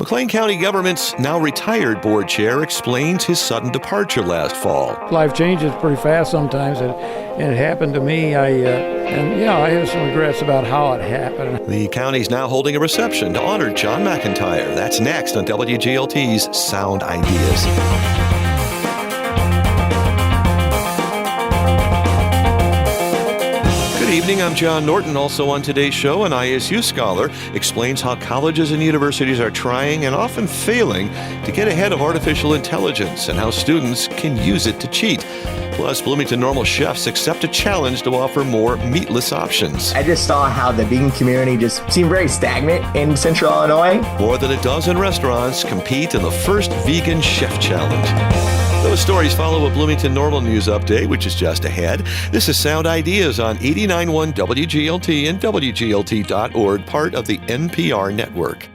McLean County government's now retired board chair explains his sudden departure last fall. Life changes pretty fast sometimes, and it happened to me. I have some regrets about how it happened. The county's now holding a reception to honor John McIntyre. That's next on WGLT's Sound Ideas. Good evening, I'm John Norton. Also on today's show, an ISU scholar explains how colleges and universities are trying and often failing to get ahead of artificial intelligence and how students can use it to cheat. Plus, Bloomington-Normal chefs accept a challenge to offer more meatless options. I just saw how the vegan community just seemed very stagnant in Central Illinois. More than a dozen restaurants compete in the first Vegan Chef Challenge. Those stories follow a Bloomington-Normal news update, which is just ahead. This is Sound Ideas on 89.1 WGLT and WGLT.org, part of the NPR network.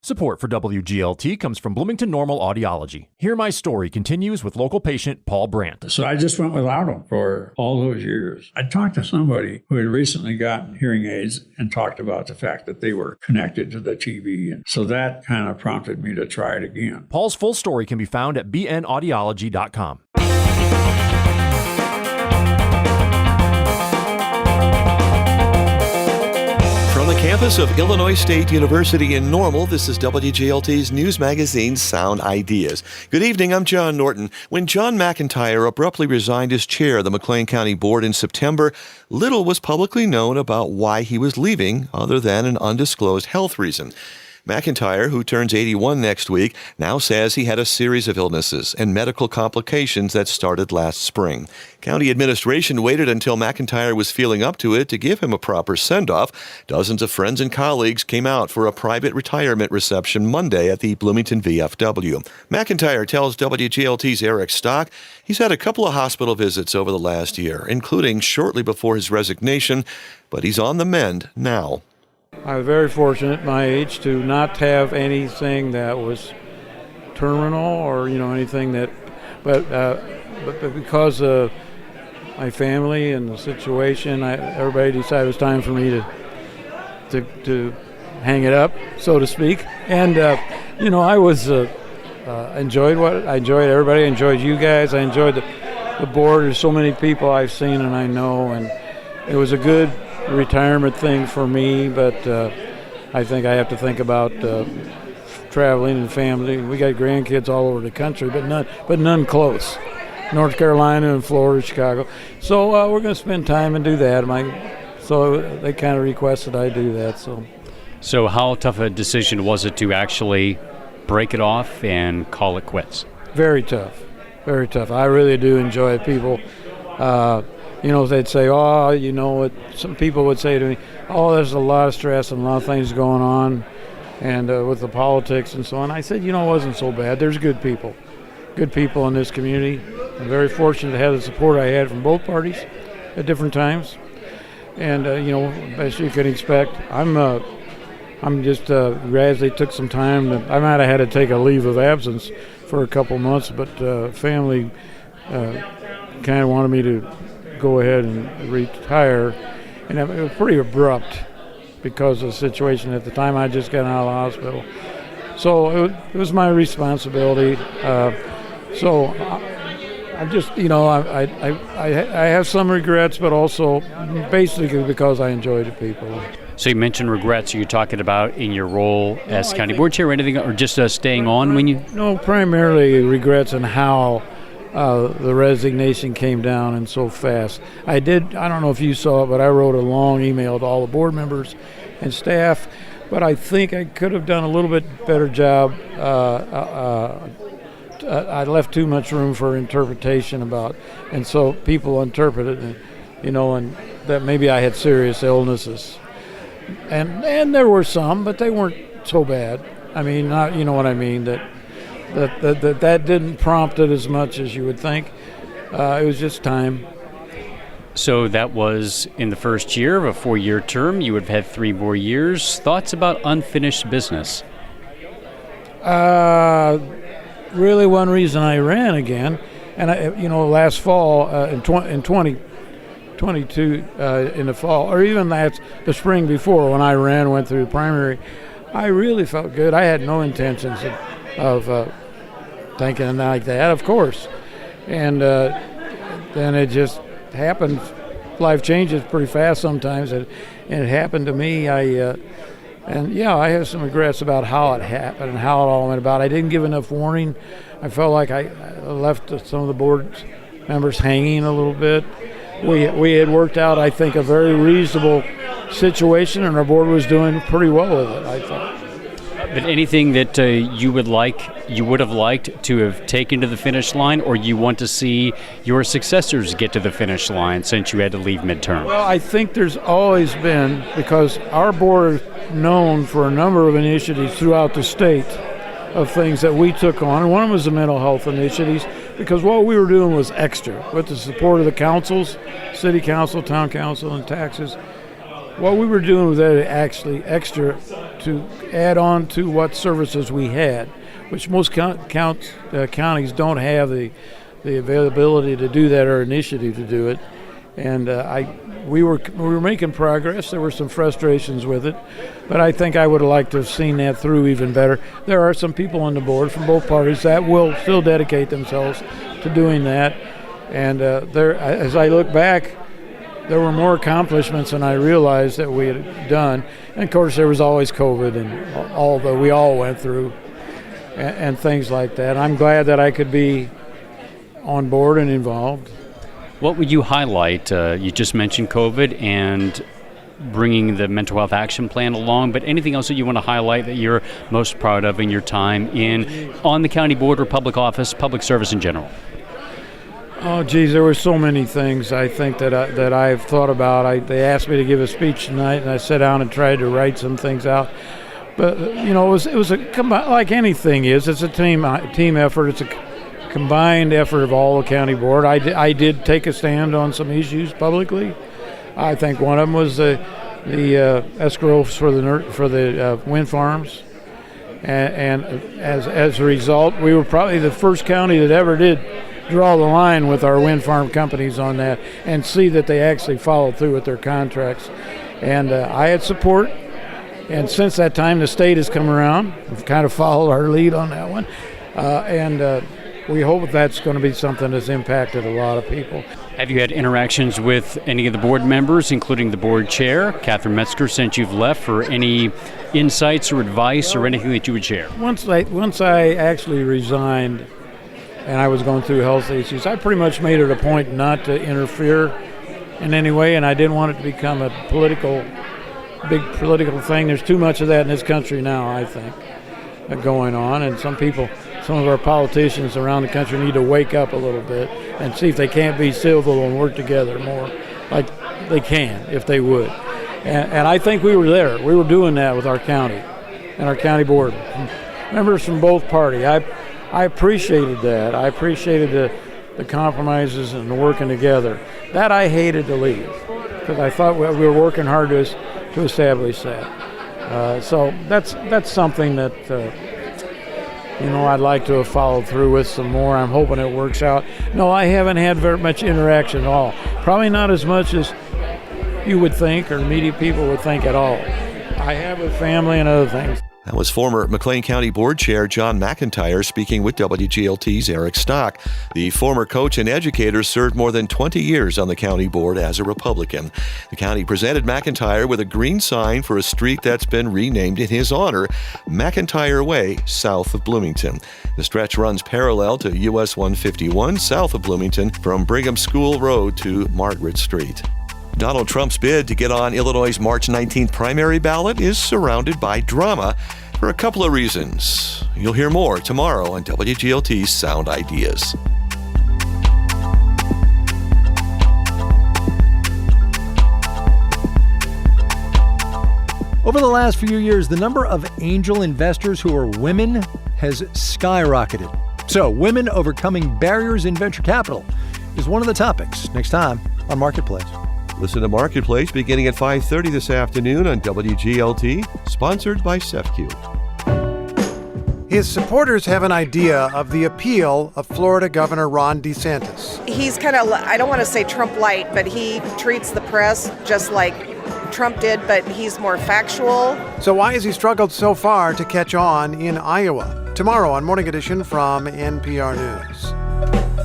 Support for WGLT comes from Bloomington-Normal Audiology. Hear My Story continues with local patient Paul Brandt. So I just went without them for all those years. I talked to somebody who had recently gotten hearing aids and talked about the fact that they were connected to the TV. And so that kind of prompted me to try it again. Paul's full story can be found at bnaudiology.com. From the campus of Illinois State University in Normal, this is WGLT's news magazine, Sound Ideas. Good evening, I'm John Norton. When John McIntyre abruptly resigned as chair of the McLean County Board in September, little was publicly known about why he was leaving, other than an undisclosed health reason. McIntyre, who turns 81 next week, now says he had a series of illnesses and medical complications that started last spring. County administration waited until McIntyre was feeling up to it to give him a proper send-off. Dozens of friends and colleagues came out for a private retirement reception Monday at the Bloomington VFW. McIntyre tells WGLT's Eric Stock he's had a couple of hospital visits over the last year, including shortly before his resignation, but he's on the mend now. I was very fortunate at my age to not have anything that was terminal or anything that, but because of my family and the situation, everybody decided it was time for me to hang it up, so to speak. And I was enjoyed everybody. I enjoyed you guys. I enjoyed the board. There's so many people I've seen and I know, and it was a good retirement thing for me, but I think I have to think about traveling and family. We got grandkids all over the country, but none close. North Carolina and Florida, Chicago. So we're going to spend time and do that. So they kind of requested I do that. So how tough a decision was it to actually break it off and call it quits? Very tough. Very tough. I really do enjoy it. People they'd say, some people would say to me, there's a lot of stress and a lot of things going on and with the politics and so on. I said, it wasn't so bad. There's good people in this community. I'm very fortunate to have the support I had from both parties at different times. And, as you can expect, I'm just glad they took some time. I might have had to take a leave of absence for a couple months, but family kind of wanted me to go ahead and retire, and it was pretty abrupt because of the situation at the time. I just got out of the hospital, so it was my responsibility. So I just, I have some regrets, but also basically because I enjoy the people. So you mentioned regrets. Are you talking about in your role as county board chair or anything, or just staying on when you? No, primarily regrets and how the resignation came down and so fast. I don't know if you saw it, but I wrote a long email to all the board members and staff, but I think I could have done a little bit better job. I left too much room for interpretation and so people interpreted it, and that maybe I had serious illnesses. And there were some, but they weren't so bad. I mean, you know what I mean, that didn't prompt it as much as you would think. It was just time. So that was in the first year of a 4-year term. You would have had 3 more years. Thoughts about unfinished business? Really one reason I ran again, and last fall in 2022 in the fall, or even the spring before when I went through the primary, I really felt good. I had no intentions of thinking like that, of course. And then it just happened. Life changes pretty fast sometimes, and it happened to me. I have some regrets about how it happened and how it all went about. I didn't give enough warning. I felt like I left some of the board members hanging a little bit. We had worked out, I think, a very reasonable situation, and our board was doing pretty well with it, I thought. But anything that you would have liked to have taken to the finish line, or you want to see your successors get to the finish line since you had to leave midterm? Well, I think there's always been, because our board is known for a number of initiatives throughout the state of things that we took on. One was the mental health initiatives, because what we were doing was extra with the support of the councils, city council, town council, and taxes. What we were doing was actually extra to add on to what services we had, which most counties don't have the availability to do that or initiative to do it. And we were making progress. There were some frustrations with it, but I think I would have liked to have seen that through even better. There are some people on the board from both parties that will still dedicate themselves to doing that. And as I look back, there were more accomplishments than I realized that we had done. And of course, there was always COVID and all that we all went through and things like that. I'm glad that I could be on board and involved. What would you highlight? You just mentioned COVID and bringing the mental health action plan along, but anything else that you want to highlight that you're most proud of in your time on the county board or public office, public service in general? Oh, geez, there were so many things I think that I've thought about. They asked me to give a speech tonight, and I sat down and tried to write some things out. But it was like anything is. It's a team effort. It's a combined effort of all the county board. I did take a stand on some issues publicly. I think one of them was the escrows for the wind farms, and as a result, we were probably the first county that ever did draw the line with our wind farm companies on that and see that they actually followed through with their contracts. And I had support, and since that time the state has come around. We've kind of followed our lead on that one, and we hope that's going to be something that's impacted a lot of people. Have you had interactions with any of the board members, including the board chair, Catherine Metzger, since you've left, for any insights or advice or anything that you would share? Once I actually resigned and I was going through health issues, I pretty much made it a point not to interfere in any way, and I didn't want it to become a big political thing. There's too much of that in this country now, I think, going on, and some of our politicians around the country need to wake up a little bit and see if they can't be civil and work together more like they can if they would. And I think we were there. We were doing that with our county and our county board. Members from both parties. I appreciated that. I appreciated the compromises and the working together. That I hated to leave because I thought we were working hard to establish that. So that's something that I'd like to have followed through with some more. I'm hoping it works out. No, I haven't had very much interaction at all. Probably not as much as you would think or media people would think at all. I have with family and other things. That was former McLean County Board Chair John McIntyre speaking with WGLT's Eric Stock. The former coach and educator served more than 20 years on the county board as a Republican. The county presented McIntyre with a green sign for a street that's been renamed in his honor, McIntyre Way, south of Bloomington. The stretch runs parallel to US 151 south of Bloomington from Brigham School Road to Margaret Street. Donald Trump's bid to get on Illinois' March 19th primary ballot is surrounded by drama for a couple of reasons. You'll hear more tomorrow on WGLT's Sound Ideas. Over the last few years, the number of angel investors who are women has skyrocketed. So, women overcoming barriers in venture capital is one of the topics next time on Marketplace. Listen to Marketplace beginning at 5:30 this afternoon on WGLT, sponsored by CEFCU. His supporters have an idea of the appeal of Florida Governor Ron DeSantis. He's kind of, I don't want to say Trump light, but he treats the press just like Trump did, but he's more factual. So why has he struggled so far to catch on in Iowa? Tomorrow on Morning Edition from NPR News.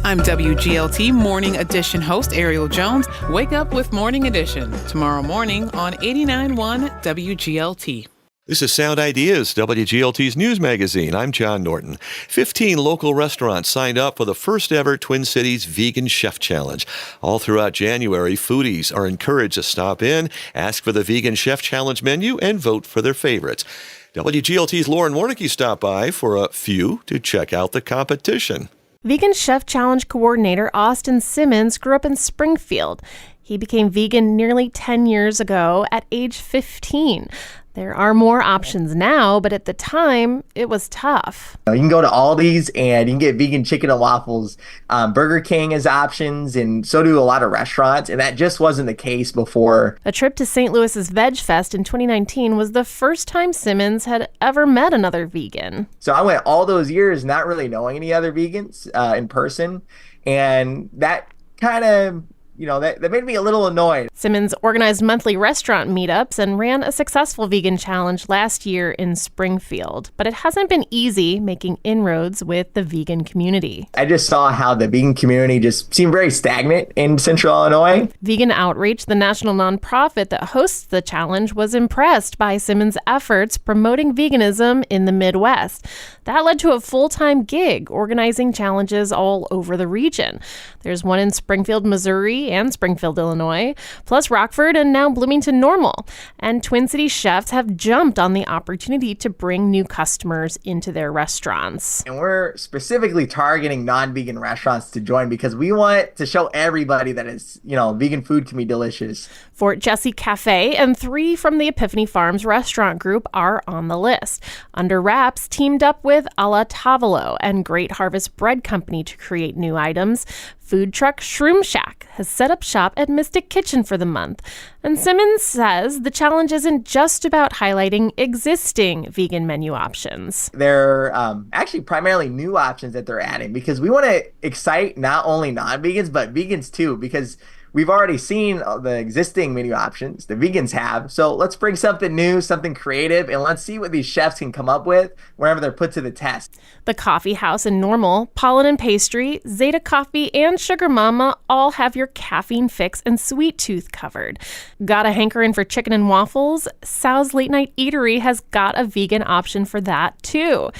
I'm WGLT Morning Edition host Ariel Jones. Wake up with Morning Edition tomorrow morning on 89.1 WGLT. This is Sound Ideas, WGLT's news magazine. I'm John Norton. 15 local restaurants signed up for the first ever Twin Cities Vegan Chef Challenge. All throughout January, foodies are encouraged to stop in, ask for the Vegan Chef Challenge menu, and vote for their favorites. WGLT's Lauren Warnicki stopped by for a few to check out the competition. Vegan Chef Challenge coordinator Austin Simmons grew up in Springfield. He became vegan nearly 10 years ago at age 15. There are more options now, but at the time, it was tough. You can go to Aldi's and you can get vegan chicken and waffles. Burger King has options, and so do a lot of restaurants, and that just wasn't the case before. A trip to St. Louis's Veg Fest in 2019 was the first time Simmons had ever met another vegan. So I went all those years not really knowing any other vegans in person, and that kind of that made me a little annoyed. Simmons organized monthly restaurant meetups and ran a successful vegan challenge last year in Springfield. But it hasn't been easy making inroads with the vegan community. I just saw how the vegan community just seemed very stagnant in Central Illinois. Vegan Outreach, the national nonprofit that hosts the challenge, was impressed by Simmons' efforts promoting veganism in the Midwest. That led to a full-time gig organizing challenges all over the region. There's one in Springfield, Missouri, and Springfield, Illinois, plus Rockford and now Bloomington-Normal. And Twin Cities chefs have jumped on the opportunity to bring new customers into their restaurants. And we're specifically targeting non-vegan restaurants to join because we want to show everybody that vegan food can be delicious. Fort Jesse Cafe and 3 from the Epiphany Farms restaurant group are on the list. Under Wraps teamed up with Alla Tavolo and Great Harvest Bread Company to create new items. Food truck Shroom Shack has set up shop at Mystic Kitchen for the month. And Simmons says the challenge isn't just about highlighting existing vegan menu options. They're actually primarily new options that they're adding because we want to excite not only non-vegans, but vegans too, because we've already seen the existing menu options the vegans have. So let's bring something new, something creative, and let's see what these chefs can come up with whenever they're put to the test. The Coffee House in Normal, Pollen and Pastry, Zeta Coffee, and Sugar Mama all have your caffeine fix and sweet tooth covered. Got a hankering for chicken and waffles? Sal's Late Night Eatery has got a vegan option for that too.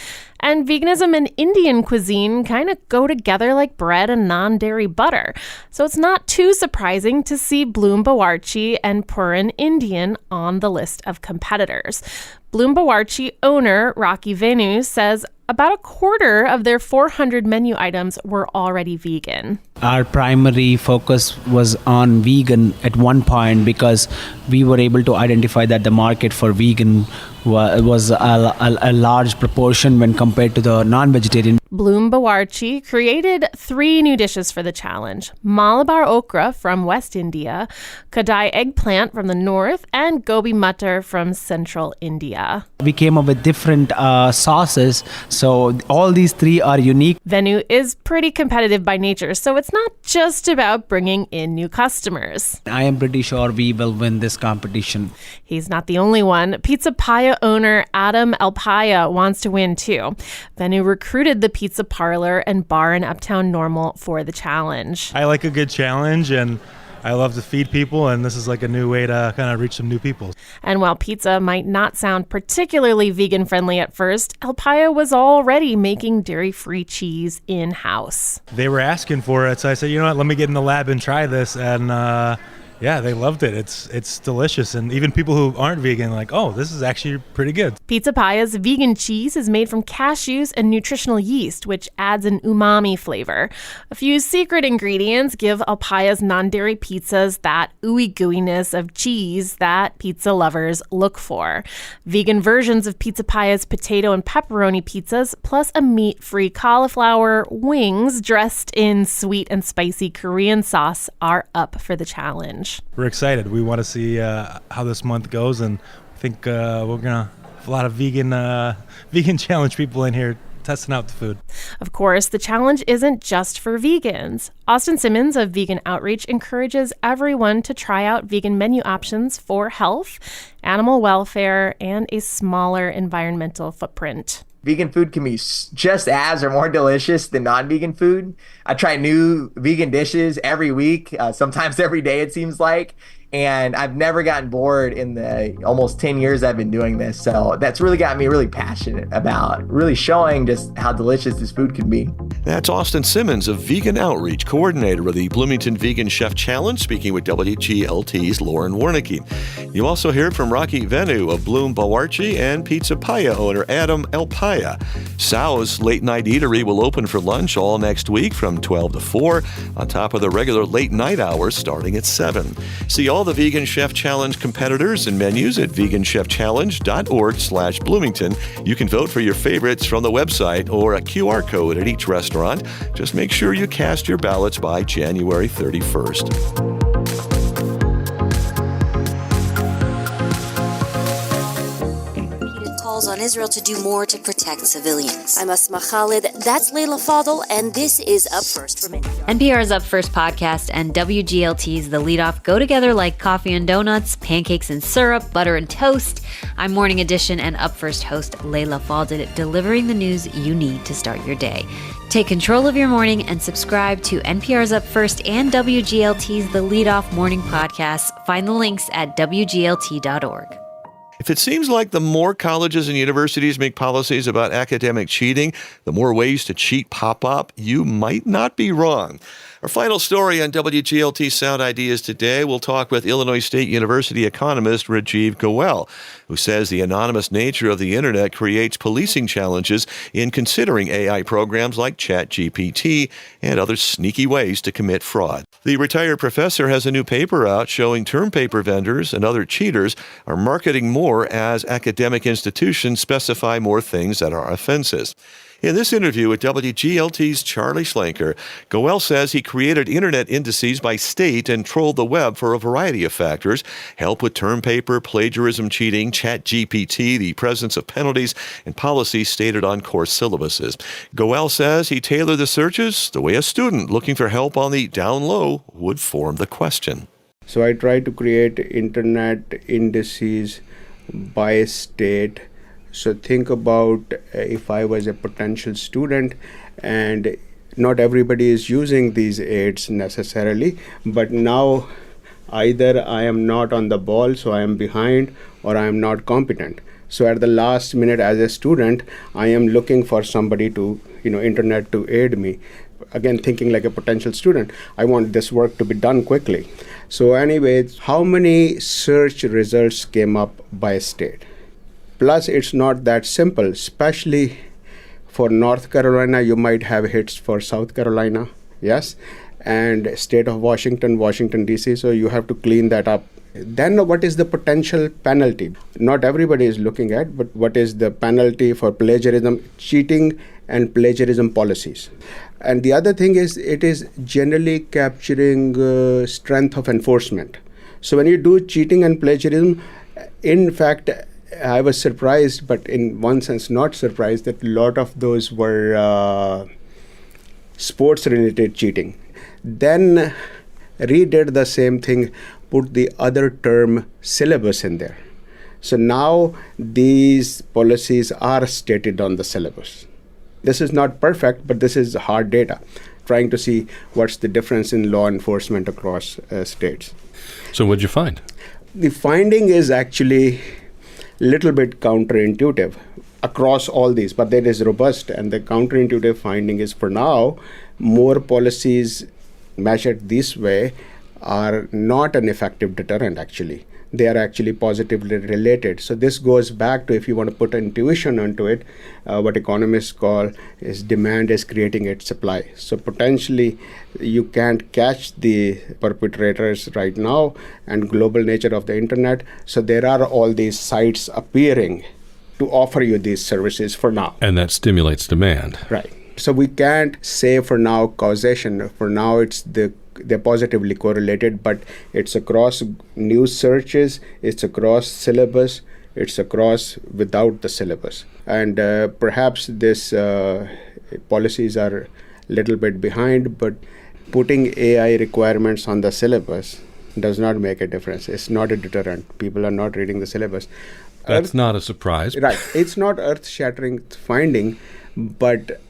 And veganism and Indian cuisine kind of go together like bread and non-dairy butter. So it's not too surprising to see Bloom Bawarchi and Puran Indian on the list of competitors. Bloom Bawarchi owner Rocky Venu says about a quarter of their 400 menu items were already vegan. Our primary focus was on vegan at one point because we were able to identify that the market for vegan was a large proportion when compared to the non-vegetarian. Bloom Bawarchi created 3 new dishes for the challenge: Malabar okra from West India, Kadai eggplant from the north, and gobi muttar from central India. We came up with different sauces, so all these 3 are unique. Venu is pretty competitive by nature, so it's not just about bringing in new customers. I am pretty sure we will win this competition. He's not the only one. Pizza Paya owner Adam Alpaya wants to win too. Venu recruited the pizza parlor and bar in Uptown Normal for the challenge. I like a good challenge, and I love to feed people, and this is like a new way to kind of reach some new people. And while pizza might not sound particularly vegan friendly at first, Alpaya was already making dairy-free cheese in-house. They were asking for it, so I said, you know what, let me get in the lab and try this, and yeah, they loved it. It's delicious, and even people who aren't vegan are like, oh, this is actually pretty good. Pizza Paya's vegan cheese is made from cashews and nutritional yeast, which adds an umami flavor. A few secret ingredients give Alpaya's non-dairy pizzas that ooey gooiness of cheese that pizza lovers look for. Vegan versions of Pizza Paya's potato and pepperoni pizzas, plus a meat-free cauliflower wings dressed in sweet and spicy Korean sauce, are up for the challenge. We're excited. We want to see how this month goes, and I think we're gonna have a lot of vegan challenge people in here testing out the food. Of course, the challenge isn't just for vegans. Austin Simmons of Vegan Outreach encourages everyone to try out vegan menu options for health, animal welfare, and a smaller environmental footprint. Vegan food can be just as or more delicious than non-vegan food. I try new vegan dishes every week, sometimes every day it seems like, and I've never gotten bored in the almost 10 years I've been doing this. So that's really got me really passionate about really showing just how delicious this food can be. That's Austin Simmons of Vegan Outreach, coordinator of the Bloomington Vegan Chef Challenge, speaking with WGLT's Lauren Warnicki. You also heard from Rocky Venu of Bloom Bawarchi and Pizza Paya owner Adam Elpaya. Sal's Late Night Eatery will open for lunch all next week from 12 to 4, on top of the regular late night hours starting at 7. See all the Vegan Chef Challenge competitors and menus at veganchefchallenge.org/Bloomington. You can vote for your favorites from the website or a QR code at each restaurant. Just make sure you cast your ballots by January 31st. On Israel to do more to protect civilians. I'm Asma Khalid, that's Layla Fadl, and this is Up First from NPR. NPR's Up First podcast and WGLT's The Leadoff go together like coffee and donuts, pancakes and syrup, butter and toast. I'm Morning Edition and Up First host Layla Fadl, delivering the news you need to start your day. Take control of your morning and subscribe to NPR's Up First and WGLT's The Leadoff Morning Podcasts. Find the links at WGLT.org. If it seems like the more colleges and universities make policies about academic cheating, the more ways to cheat pop up, you might not be wrong. Our final story on WGLT Sound Ideas today, we'll talk with Illinois State University economist Rajiv Goel, who says the anonymous nature of the internet creates policing challenges in considering AI programs like ChatGPT and other sneaky ways to commit fraud. The retired professor has a new paper out showing term paper vendors and other cheaters are marketing more as academic institutions specify more things that are offenses. In this interview with WGLT's Charlie Schlenker, Goel says he created internet indices by state and trolled the web for a variety of factors: help with term paper, plagiarism, cheating, ChatGPT, the presence of penalties, and policies stated on course syllabuses. Goel says he tailored the searches the way a student looking for help on the down low would form the question. So I tried to create internet indices by state. So think about if I was a potential student, and not everybody is using these aids necessarily, but now either I am not on the ball, so I am behind, or I am not competent. So at the last minute as a student, I am looking for somebody to, internet to aid me. Again, thinking like a potential student, I want this work to be done quickly. So anyways, how many search results came up by state? Plus, it's not that simple, especially for North Carolina. You might have hits for South Carolina, yes, and state of Washington, D.C., so you have to clean that up. Then what is the potential penalty? Not everybody is looking at, but what is the penalty for plagiarism, cheating, and plagiarism policies? And the other thing is, it is generally capturing strength of enforcement. So when you do cheating and plagiarism, in fact, I was surprised, but in one sense not surprised, that a lot of those were sports-related cheating. Then redid the same thing, put the other term syllabus in there. So now these policies are stated on the syllabus. This is not perfect, but this is hard data, trying to see what's the difference in law enforcement across states. So what'd you find? The finding is actually little bit counterintuitive across all these, but that is robust. And the counterintuitive finding is, for now, more policies measured this way are not an effective deterrent, actually. They are actually positively related. So this goes back to, if you want to put intuition onto it, what economists call is demand is creating its supply. So potentially you can't catch the perpetrators right now, and global nature of the internet. So there are all these sites appearing to offer you these services for now. And that stimulates demand. Right. So we can't say for now causation. For now they're positively correlated, but it's across news searches, it's across syllabus, It's across without the syllabus. And perhaps this policies are a little bit behind, but putting AI requirements on the syllabus does not make a difference. It's not a deterrent. People are not reading the syllabus. That's not a surprise. Right. It's not earth-shattering finding, but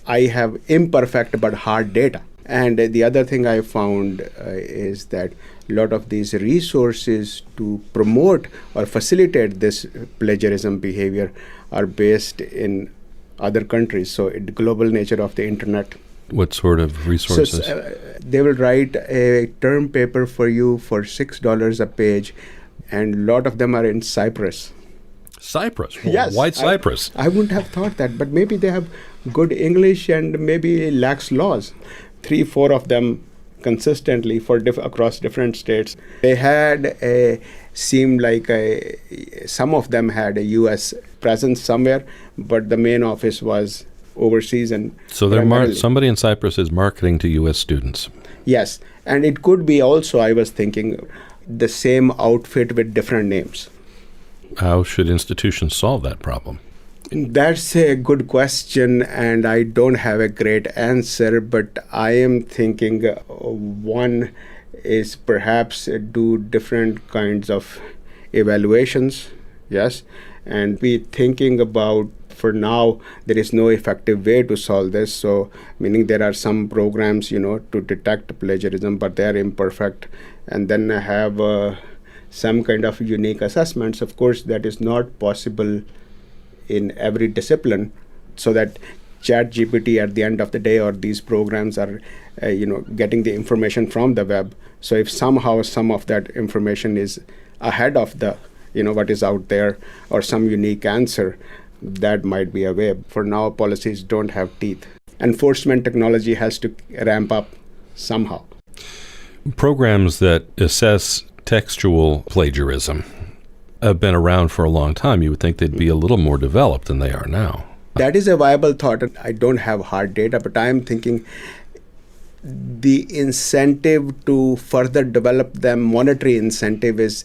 I have imperfect but hard data. And the other thing I found is that a lot of these resources to promote or facilitate this plagiarism behavior are based in other countries. So the global nature of the internet. What sort of resources? So, they will write a term paper for you for $6 a page, and a lot of them are in Cyprus. Cyprus? Yes. Why Cyprus? I wouldn't have thought that, but maybe they have good English and maybe lax laws. 3-4 of them consistently for across different states. They had seemed like some of them had a U.S. presence somewhere, but the main office was overseas. And so somebody in Cyprus is marketing to U.S. students. Yes, and it could be also, I was thinking, the same outfit with different names. How should institutions solve that problem? That's a good question, and I don't have a great answer, but I am thinking one is perhaps do different kinds of evaluations, yes, and be thinking about, for now, there is no effective way to solve this, so meaning there are some programs, to detect plagiarism, but they are imperfect, and then have some kind of unique assessments. Of course, that is not possible in every discipline, so that ChatGPT at the end of the day, or these programs are, getting the information from the web. So if somehow some of that information is ahead of the, what is out there, or some unique answer, that might be a way. For now, policies don't have teeth. Enforcement technology has to ramp up somehow. Programs that assess textual plagiarism have been around for a long time. You would think they'd be a little more developed than they are now. That is a viable thought. I don't have hard data, but I'm thinking the incentive to further develop them, monetary incentive, is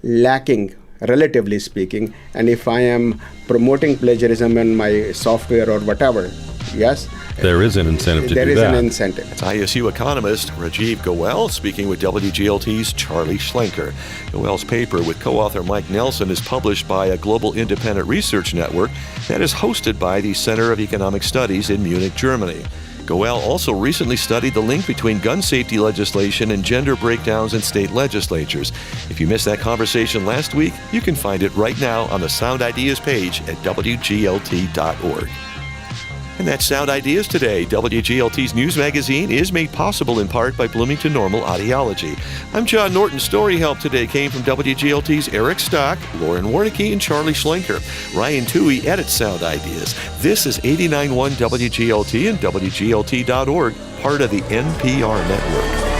lacking, relatively speaking. And if I am promoting plagiarism in my software or whatever, yes, there is an incentive to do that. There is an incentive. It's ISU economist Rajiv Goel speaking with WGLT's Charlie Schlenker. Goel's paper with co-author Mike Nelson is published by a global independent research network that is hosted by the Center of Economic Studies in Munich, Germany. Goel also recently studied the link between gun safety legislation and gender breakdowns in state legislatures. If you missed that conversation last week, you can find it right now on the Sound Ideas page at WGLT.org. And that's Sound Ideas today. WGLT's news magazine is made possible in part by Bloomington-Normal Audiology. I'm John Norton. Story help today came from WGLT's Eric Stock, Lauren Warnicki, and Charlie Schlenker. Ryan Toohey edits Sound Ideas. This is 89.1 WGLT and WGLT.org, part of the NPR network.